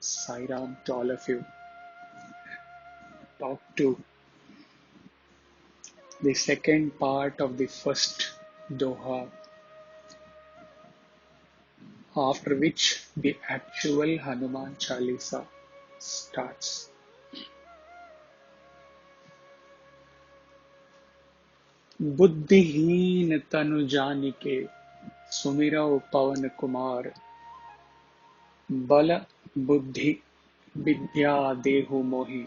Sai Ram to all of you. Talk to the second part of the first Doha, after which the actual Hanuman Chalisa starts. बुद्धिहीन तनु जानिके सुमिरौ पवन कुमार बल बुद्धि विद्या देहु मोहि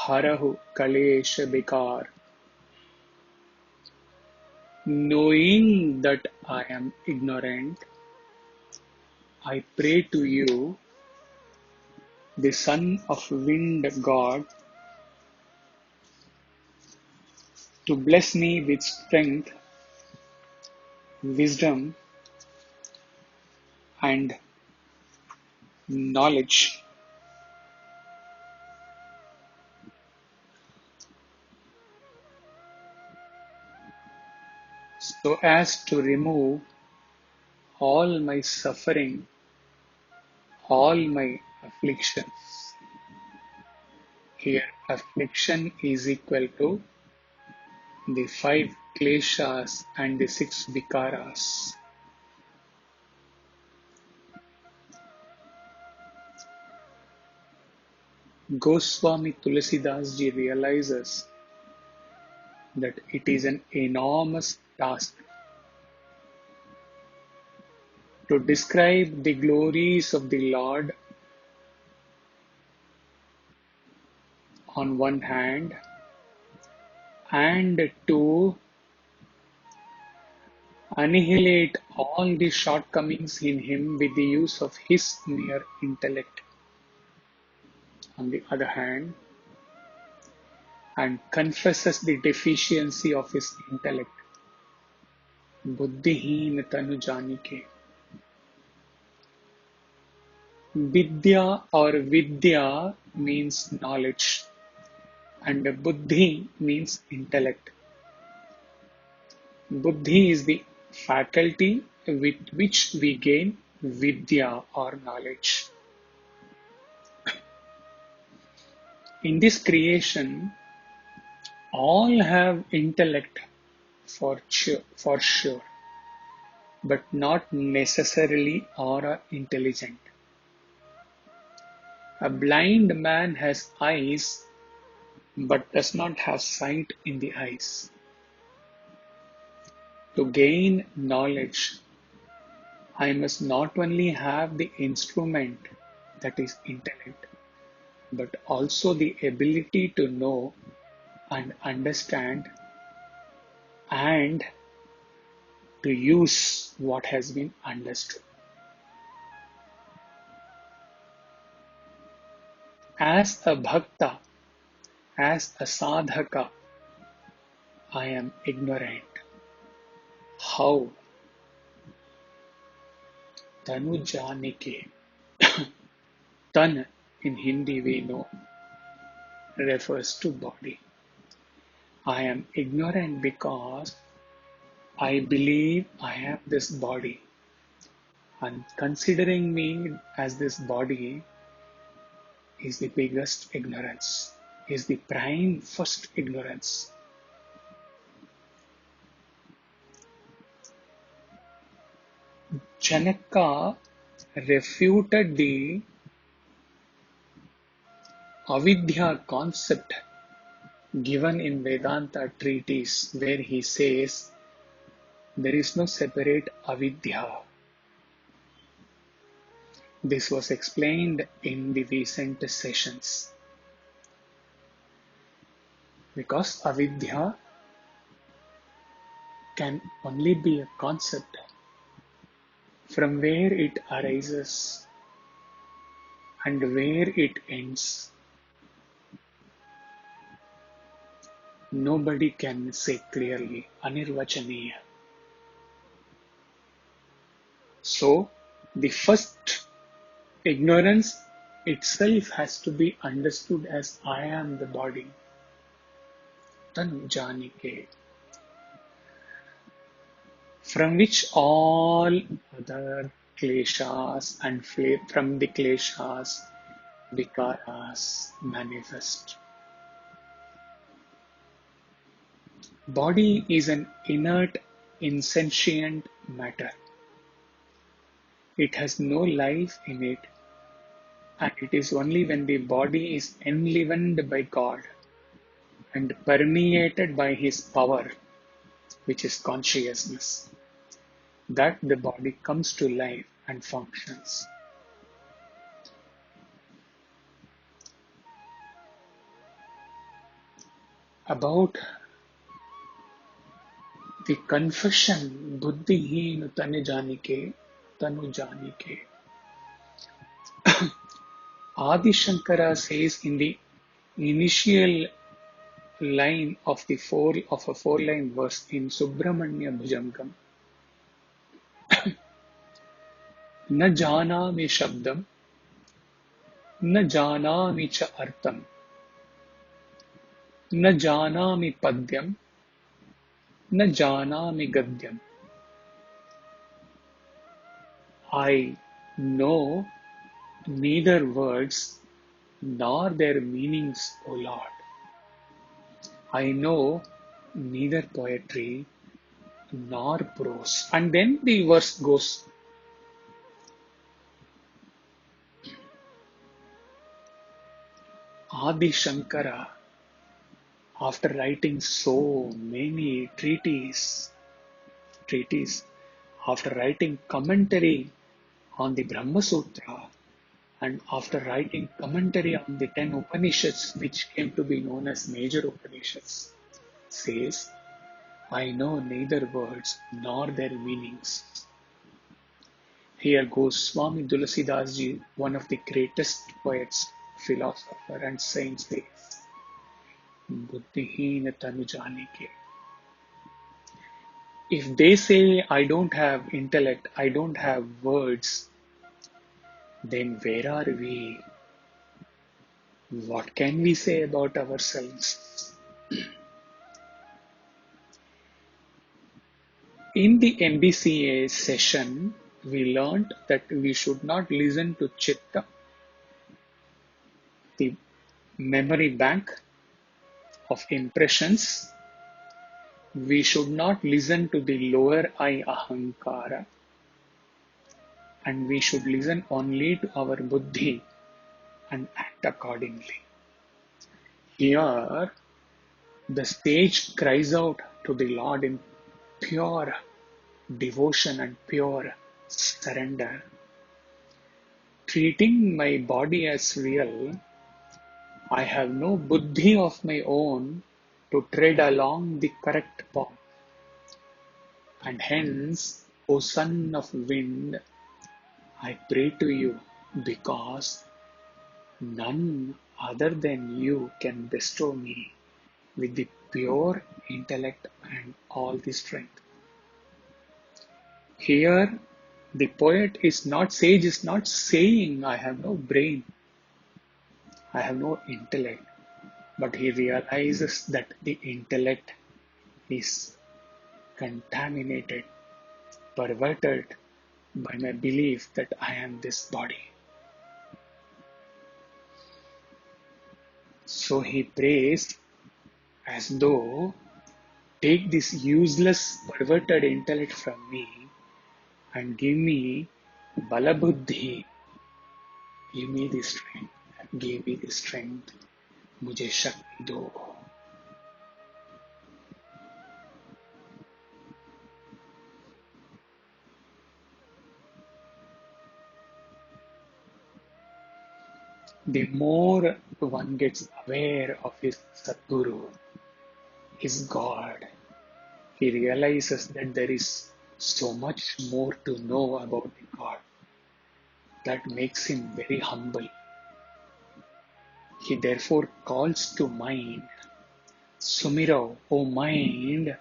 हरहु कलेश विकार. Knowing that I am ignorant, I pray to you, the son of wind god, to bless me with strength, wisdom, and knowledge, so as to remove all my suffering, all my afflictions. Here, affliction is equal to the 5 kleshas and the 6 vikaras. Goswami Tulsidas ji realizes that it is an enormous task to describe the glories of the Lord on one hand and to annihilate all the shortcomings in him with the use of his mere intellect on the other hand, and confesses the deficiency of his intellect. Buddhihin tanu janike. Vidya or Vidya means knowledge and Buddhi means intellect. Buddhi is the faculty with which we gain Vidya or knowledge. In this creation, all have intellect for sure, but not necessarily are intelligent. A blind man has eyes but does not have sight in the eyes. To gain knowledge, I must not only have the instrument, that is intellect, but also the ability to know and understand and to use what has been understood. As a bhakta, as a sadhaka, I am ignorant. How? Tanu janike. Tan in Hindi we know refers to body. I am ignorant because I believe I have this body, and considering me as this body is the biggest ignorance, is the prime first ignorance. Janaka refuted the avidya concept given in Vedanta treatise, where he says there is no separate avidya. This was explained in the recent sessions. Because avidya can only be a concept from where it arises and where it ends. Nobody can say clearly, anirvachaniya. So, the first ignorance itself has to be understood as I am the body. Tanu janike. From which all other kleshas and from the kleshas Vikaras manifest. Body is an inert, insentient matter. It has no life in it, and it is only when the body is enlivened by God and permeated by His power, which is consciousness, that the body comes to life and functions. About the confession, Buddhihin Tanu Janike. Adi Shankara says in the initial line of a four-line verse in Subramanya Bhujangam, न जानामि शब्दम न जानामि च अर्थम न जानामि पद्यम न जानामि गद्यम. I know neither words nor their meanings, O Lord. I know neither poetry nor prose. And then the verse goes, Adi Shankara, after writing so many treatises, after writing commentary on the Brahma Sutra, and after writing commentary on the 10 Upanishads, which came to be known as major Upanishads, says, I know neither words nor their meanings. Here goes Swami Tulsidas Ji, one of the greatest poets, philosopher, and saint, says, Buddhihin Tanu Janike. If they say, I don't have intellect, I don't have words, then where are we? What can we say about ourselves? In the MBCA session, we learned that we should not listen to Chitta, the memory bank of impressions. We should not listen to the lower I Ahankara, and we should listen only to our Buddhi and act accordingly. Here, the sage cries out to the Lord in pure devotion and pure surrender. Treating my body as real, I have no buddhi of my own to tread along the correct path. And hence, O son of wind, I pray to you because none other than you can bestow me with the pure intellect and all the strength. Here, the sage is not saying I have no brain, I have no intellect, but he realizes that the intellect is contaminated, perverted by my belief that I am this body. So he prays as though, take this useless, perverted intellect from me and give me balabuddhi. Give me the strength. Give me the strength. मुझे शक्ति दो. The more one gets aware of his Sadguru, his God, he realizes that there is so much more to know about the God that makes him very humble. He therefore calls to mind, Sumiro, O mind,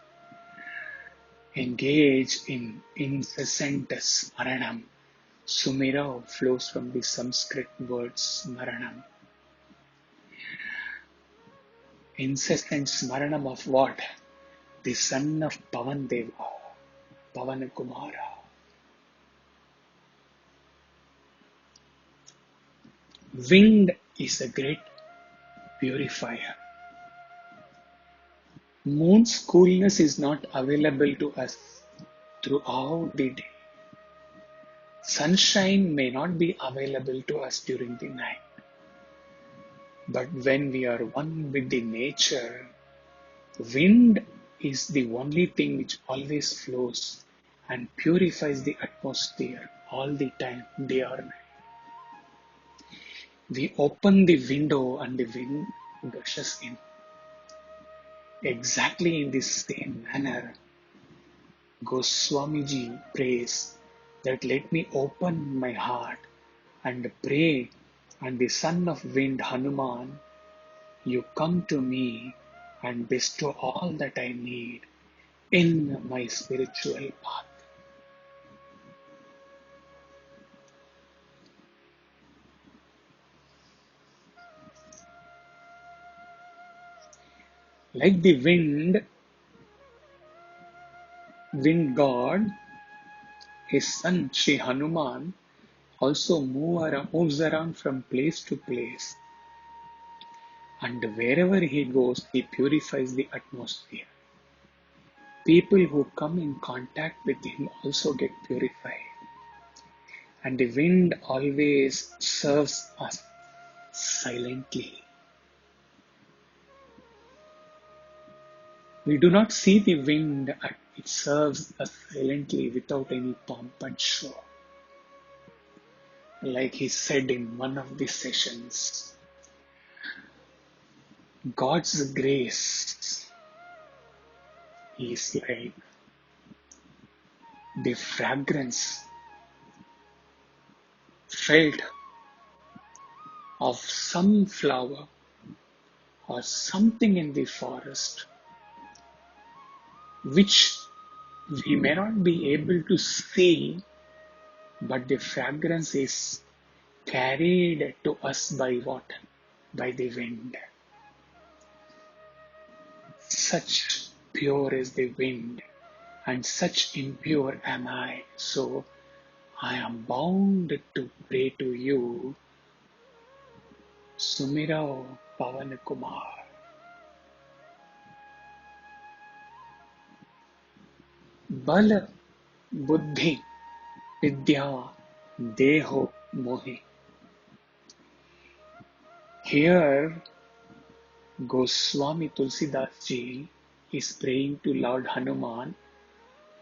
engage in incessant smaranam. Sumira flows from the Sanskrit word smaranam. Incessant smaranam of what? The son of Pavan Deva, Pavan Kumara. Winged is a great purifier. Moon's coolness is not available to us throughout the day. Sunshine may not be available to us during the night. But when we are one with the nature, wind is the only thing which always flows and purifies the atmosphere all the time, day or night. We open the window and the wind gushes in. Exactly in the same manner, Goswamiji prays that let me open my heart and pray, and the son of wind Hanuman, you come to me and bestow all that I need in my spiritual path. Like the wind god, his son Sri Hanuman also moves around from place to place, and wherever he goes, he purifies the atmosphere. People who come in contact with him also get purified, and the wind always serves us silently. We do not see the wind, and it serves us silently without any pomp and show. Like he said in one of the sessions, God's grace is like the fragrance felt of some flower or something in the forest, which we may not be able to see, but the fragrance is carried to us by what? By the wind. Such pure is the wind, and such impure am I. So I am bound to pray to you, Sumirao Pavan Kumar. Bal Buddhi Vidya Deho Mohi. Here, Goswami Tulsidas ji is praying to Lord Hanuman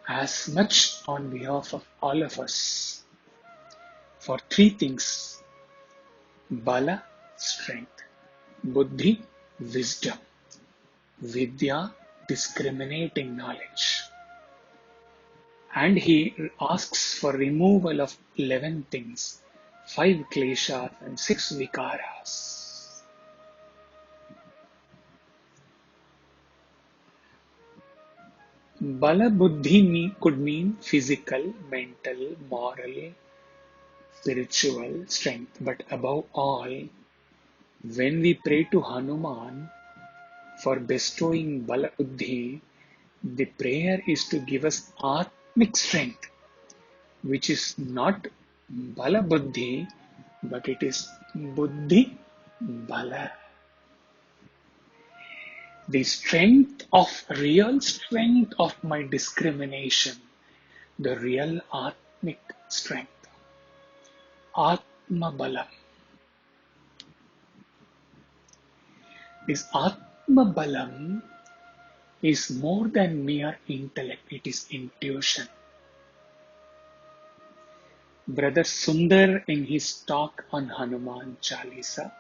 as much on behalf of all of us for three things: Bala, strength; Buddhi, wisdom; Vidya, discriminating knowledge. And he asks for removal of 11 things, 5 kleshas and 6 vikaras. Bala Buddhi could mean physical, mental, moral, spiritual strength. But above all, when we pray to Hanuman for bestowing Bala Buddhi, the prayer is to give us Atmic strength, which is not Bala Buddhi, but it is Buddhi Bala. The real strength of my discrimination, the real Atmic strength, Atma Balam. This Atma Balam is more than mere intellect, it is intuition. Brother Sundar, in his talk on Hanuman Chalisa,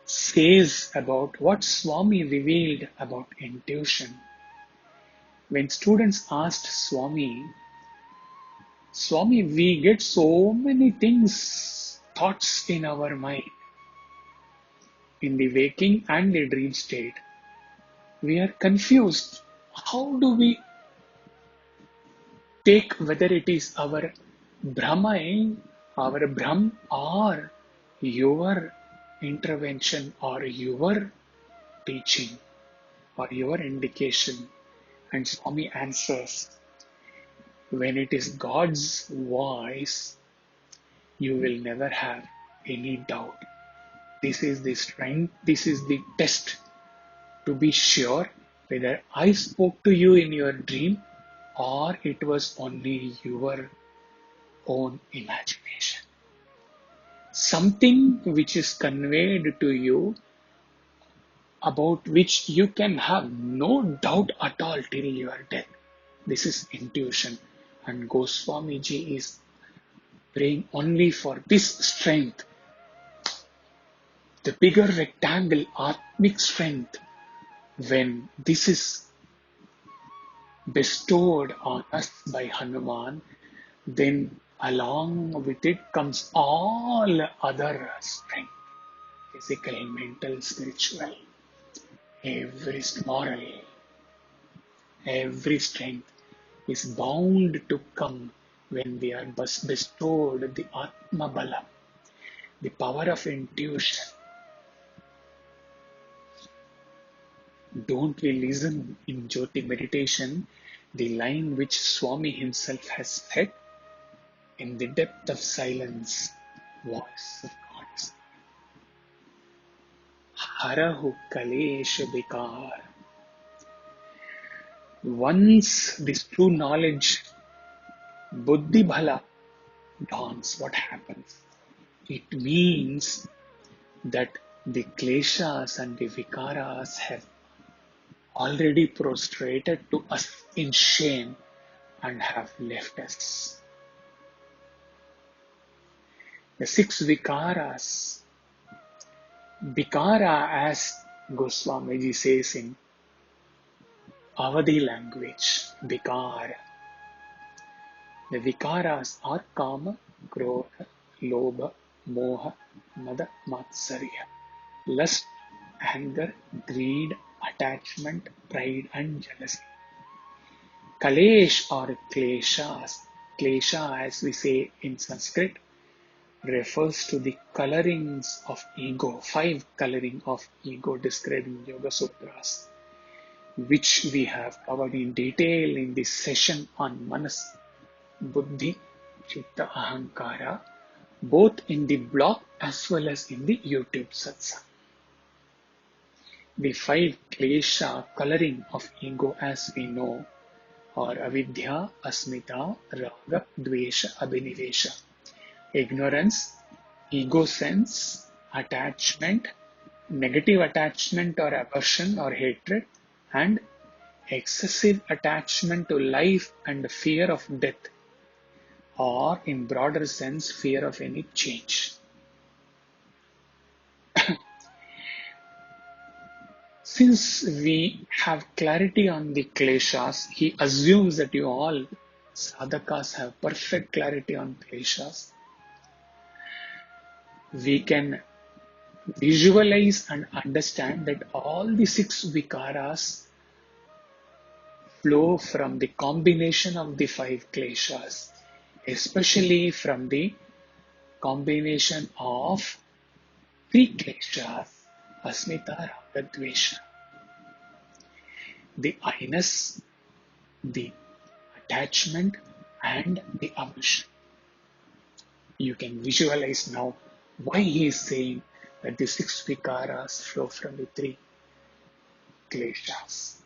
says about what Swami revealed about intuition. When students asked Swami, we get so many things, thoughts in our mind, in the waking and the dream state. We are confused. How do we take whether it is our Brahma, our Brahm, or your intervention or your teaching or your indication? And Swami answers, when it is God's voice, you will never have any doubt. This is the strength, this is the test to be sure whether I spoke to you in your dream or it was only your own imagination. Something which is conveyed to you about which you can have no doubt at all till your death. This is intuition, and Goswami Ji is praying only for this strength, the bigger rectangle, Atmic strength. When this is bestowed on us by Hanuman, then along with it comes all other strength, physical, mental, spiritual, every moral, every strength is bound to come when we are bestowed the Atma Bala, the power of intuition. Don't we listen in Jyoti meditation the line which Swami himself has said? In the depth of silence, voice of God is Harahu Kalesh Vikar. Once this true knowledge, Buddhi Bhala, dawns, what happens? It means that the kleshas and the vikaras have already prostrated to us in shame and have left us. The six vikaras, vikara as Goswamiji says in Avadi language, vikara. The vikaras are kama, krodha, lobha, moha, mada, matsarya. Lust, anger, greed, attachment, pride and jealousy. Kalesh or kleshas, klesha as we say in Sanskrit, refers to the colorings of ego, 5 coloring of ego described in Yoga Sutras, which we have covered in detail in this session on Manas, Buddhi, Chitta, Ahankara, both in the blog as well as in the YouTube satsang. The 5 klesha coloring of ego as we know are avidya, asmita, raga, dvesha, abhinivesha. Ignorance, ego sense, attachment, negative attachment or aversion or hatred, and excessive attachment to life and fear of death, or in broader sense, fear of any change. Since we have clarity on the kleshas, he assumes that you all sadhakas have perfect clarity on kleshas. We can visualize and understand that all the 6 vikaras flow from the combination of the 5 kleshas, especially from the combination of 3 kleshas, asmita, raga, dvesha. The I-ness, the attachment and the aversion. You can visualize now why he is saying that the 6 vikaras flow from the 3 kleshas.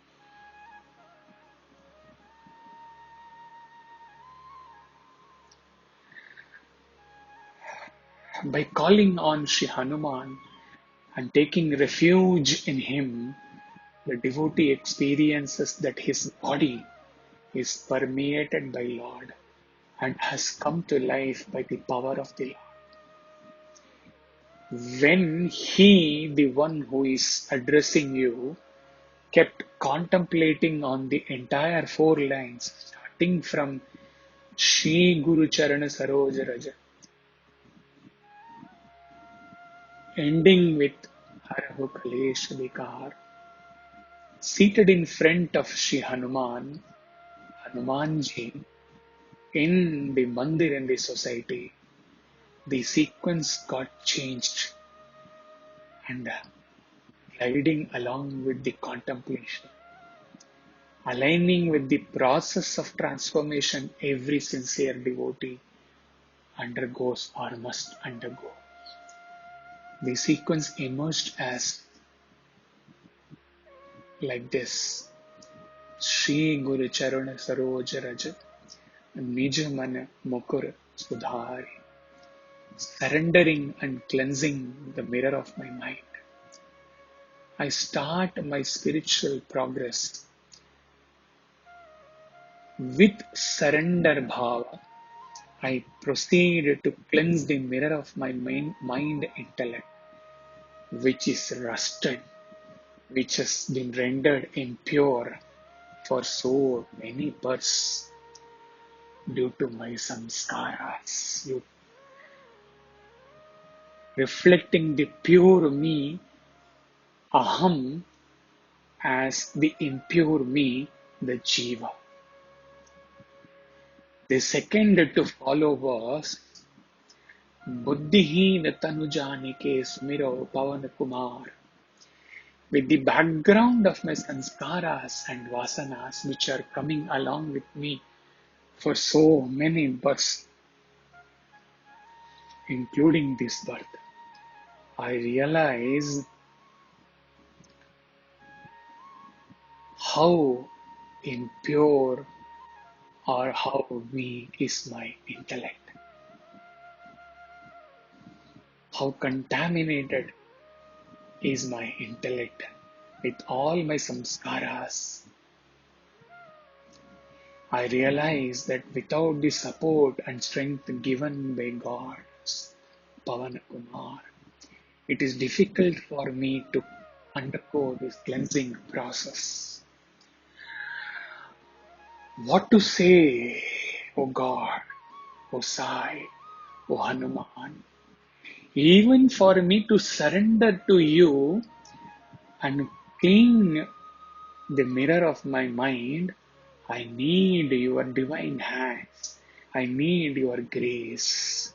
By calling on Sri Hanuman and taking refuge in him, the devotee experiences that his body is permeated by Lord and has come to life by the power of the Lord. When he, the one who is addressing you, kept contemplating on the entire 4 lines, starting from Shri Guru Charana Saroja Raja, ending with Harahu Kalesh Vikar, seated in front of Sri Hanuman, Hanumanji, in the mandir in the society, the sequence got changed and gliding along with the contemplation, aligning with the process of transformation every sincere devotee undergoes or must undergo. The sequence emerged as like this. Shri Guru Charana Saroj Raj Nij Man Mukur Sudhari. Surrendering and cleansing the mirror of my mind. I start my spiritual progress with surrender bhava. I proceed to cleanse the mirror of my mind intellect, which is rusted, which has been rendered impure for so many births due to my samskaras, reflecting the pure me, aham, as the impure me, the jiva. The second to follow was Buddhihin Tanujanike Sumiro Pavan Kumar. With the background of my sanskaras and vasanas which are coming along with me for so many births, including this birth, I realize how impure or how weak is my intellect, how contaminated is my intellect with all my samskaras. I realize that without the support and strength given by God, Pavan Kumar, it is difficult for me to undergo this cleansing process. What to say, O God, O Sai, O Hanuman, even for me to surrender to you and clean the mirror of my mind, I need your divine hands. I need your grace.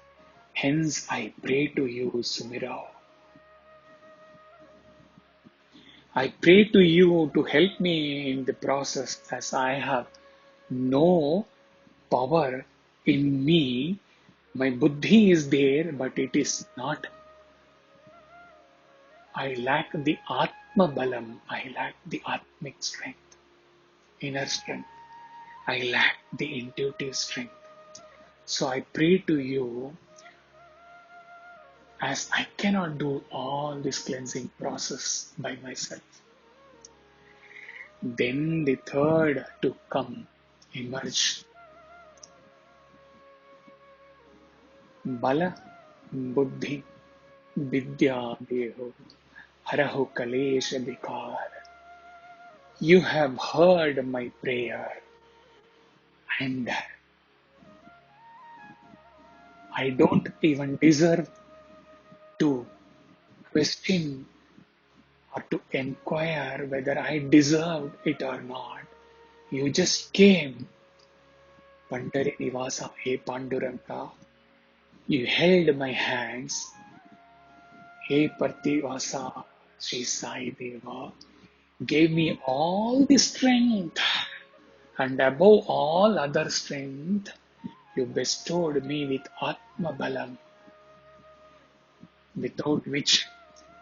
Hence, I pray to you, Sumirao. I pray to you to help me in the process as I have no power in me. My buddhi is there, but it is not. I lack the Atma Balam. I lack the Atmic strength, inner strength. I lack the intuitive strength. So I pray to you, as I cannot do all this cleansing process by myself. Then the third to come emerge. Bala, Buddhi, Vidya, Deho, Harahu Kalesha Vikar. You have heard my prayer, and I don't even deserve to question or to inquire whether I deserved it or not. You just came, Pandari Nivasa, He Panduranga. You held my hands, He Partivasa, Sri Sai Deva. Gave me all the strength, and above all other strength, you bestowed me with Atma Balam, without which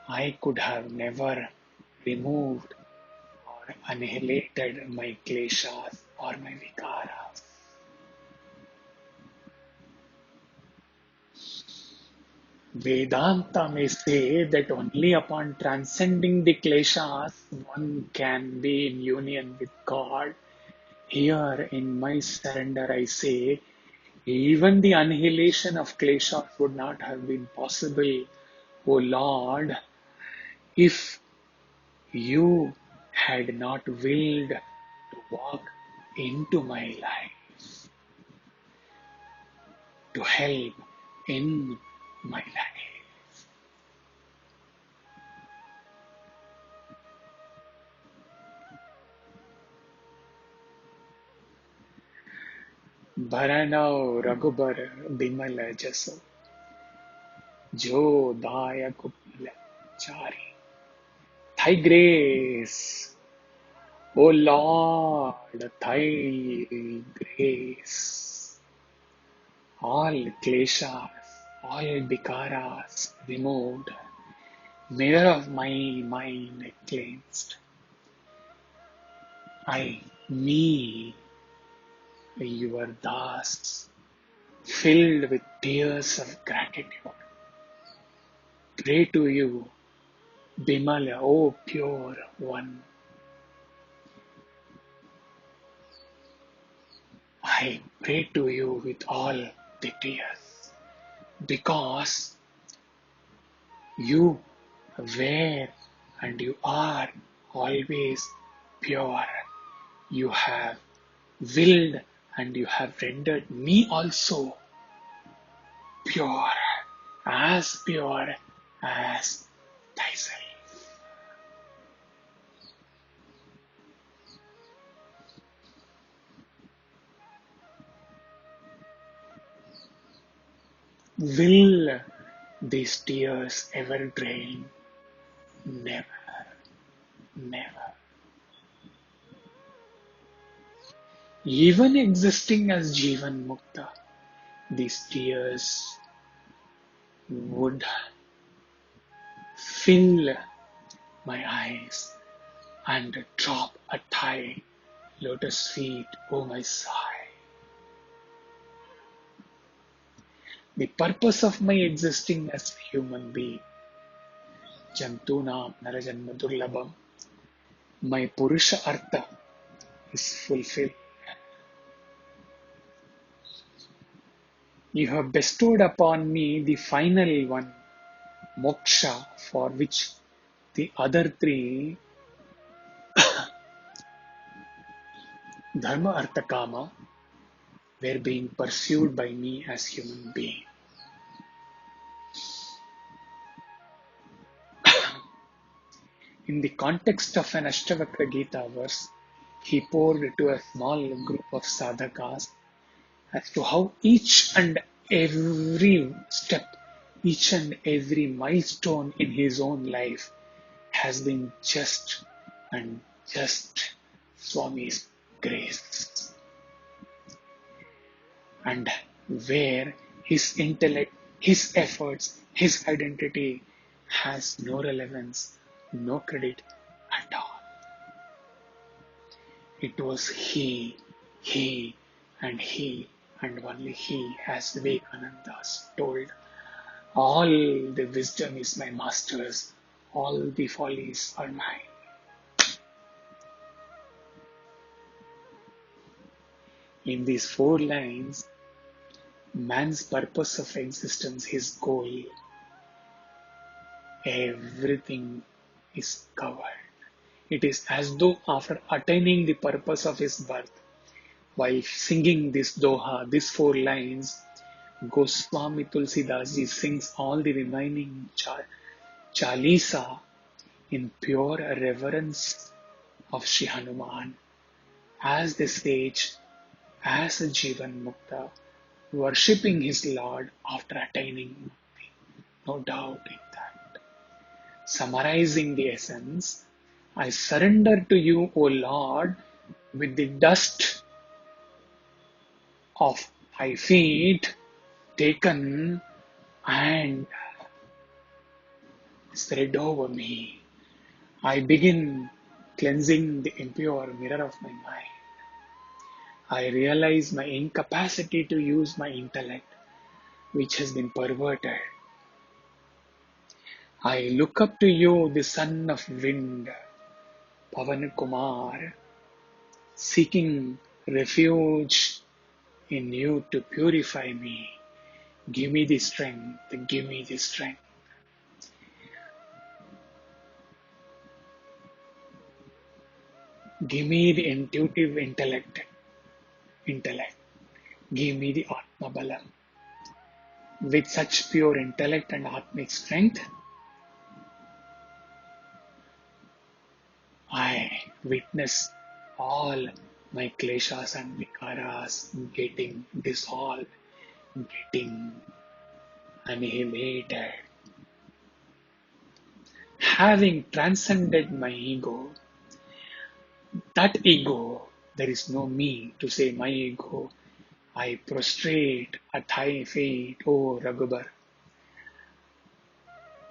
I could have never removed or annihilated my kleshas or my vikaras. Vedanta may say that only upon transcending the kleshas one can be in union with God. Here in my surrender I say, even the annihilation of kleshas would not have been possible, O Lord, if you had not willed to walk into my life, to help in my life. Bharanao Raghubar Bimala Jaso Jo Daya Kupala Chari. Thy grace, O Lord, thy grace. All kleshas, all vikaras removed. Mirror of my mind cleansed. Me, your Das, filled with tears of gratitude, pray to you, Bimala, O pure one. I pray to you with all the tears, because you were and you are always pure. You have willed and you have rendered me also pure, pure as thyself. Will these tears ever drain? Never, never. Even existing as Jivan Mukta, these tears would fill my eyes and drop at thy lotus feet, O my Sai. The purpose of my existing as a human being, Jantunam Narajanma Durlabham, my Purusha Artha is fulfilled. You have bestowed upon me the final one, moksha, for which the other three, dharma, artha, kama, were being pursued by me as human being. In the context of an Ashtavakra Gita verse, he poured to a small group of sadhakas as to how each and every step, each and every milestone in his own life has been just and just Swami's grace, and where his intellect, his efforts, his identity has no relevance, no credit at all. It was he, and only he, as Vivekananda told. All the wisdom is my master's, all the follies are mine. In these four lines, man's purpose of existence, his goal, everything is covered. It is as though after attaining the purpose of his birth, while singing this doha, these four lines, Goswami Tulsidas ji sings all the remaining Chalisa in pure reverence of Sri Hanuman as the sage, as a Jivan Mukta, worshipping his Lord after attaining Mukti. No doubt in that. Summarizing the essence, I surrender to you, O Lord, with the dust of thy feet taken and spread over me. I begin cleansing the impure mirror of my mind. I realize my incapacity to use my intellect, which has been perverted. I look up to you, the son of wind, Pavan Kumar, seeking refuge in you to purify me. Give me the strength, give me the strength. Give me the intuitive intellect. Give me the Atma Balam. With such pure intellect and Atmic strength, I witness all my kleshas and vikaras getting dissolved, getting annihilated. Having transcended my ego, that ego, there is no me to say my ego. I prostrate at thy feet, O Raghubar.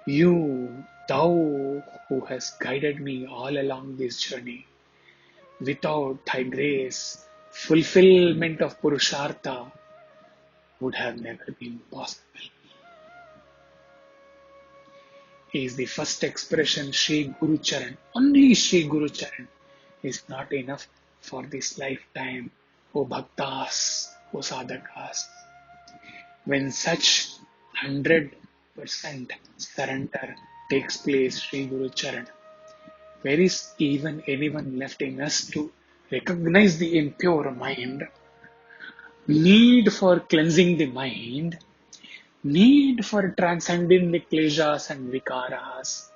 Thou who has guided me all along this journey, without thy grace, fulfillment of Purushartha would have never been possible. Is the first expression Sri Guru Charan. Only Sri Guru Charan is not enough for this lifetime. O Bhaktas, O Sadhakas. When such 100% surrender takes place, Sri Guru Charan, where is even anyone left in us to recognize the impure mind, need for cleansing the mind, need for transcending the kleshas and vikaras,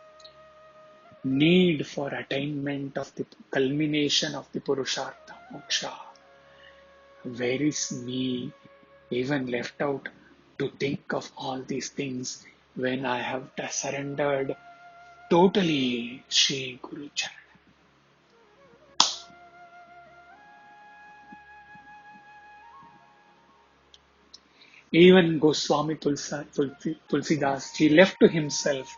need for attainment of the culmination of the Purushartha Moksha. Where is me even left out to think of all these things when I have surrendered totally Sri Guru Charan? Even Goswami Tulsidas, he left to himself,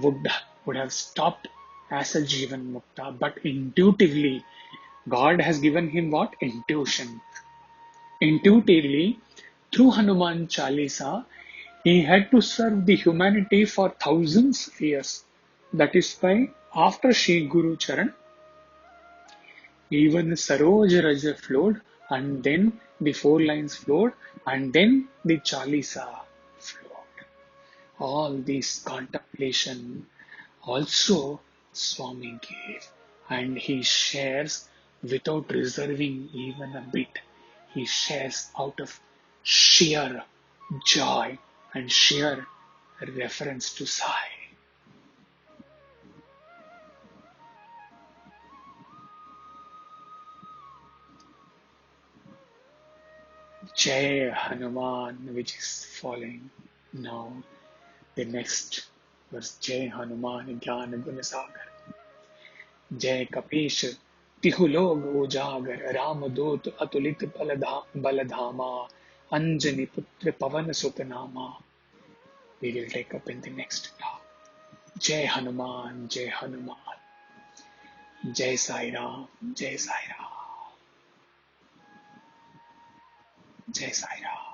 would, would have stopped as a Jivan Mukta, but intuitively, God has given him what? Intuition. Intuitively, through Hanuman Chalisa, he had to serve the humanity for thousands of years. That is why, after Sri Guru Charan, even Saroj Raja flowed, and then the four lines flowed, and then the Chalisa flowed. All this contemplation also Swami gave, and he shares without reserving even a bit. He shares out of sheer joy and sheer reference to Sai. Jai Hanuman, which is falling now. The next was Jai Hanuman Gyan Gunasagar. जय कपीश तिहु लोग उजागर राम दूत अतुलित बलधामा अंजनी पुत्र पवन सुत नामा. We will take up in the next talk. Jai Hanuman, Jai Hanuman, Jai Sai Ram, Jai Sai Ram, Jai Sai Ram.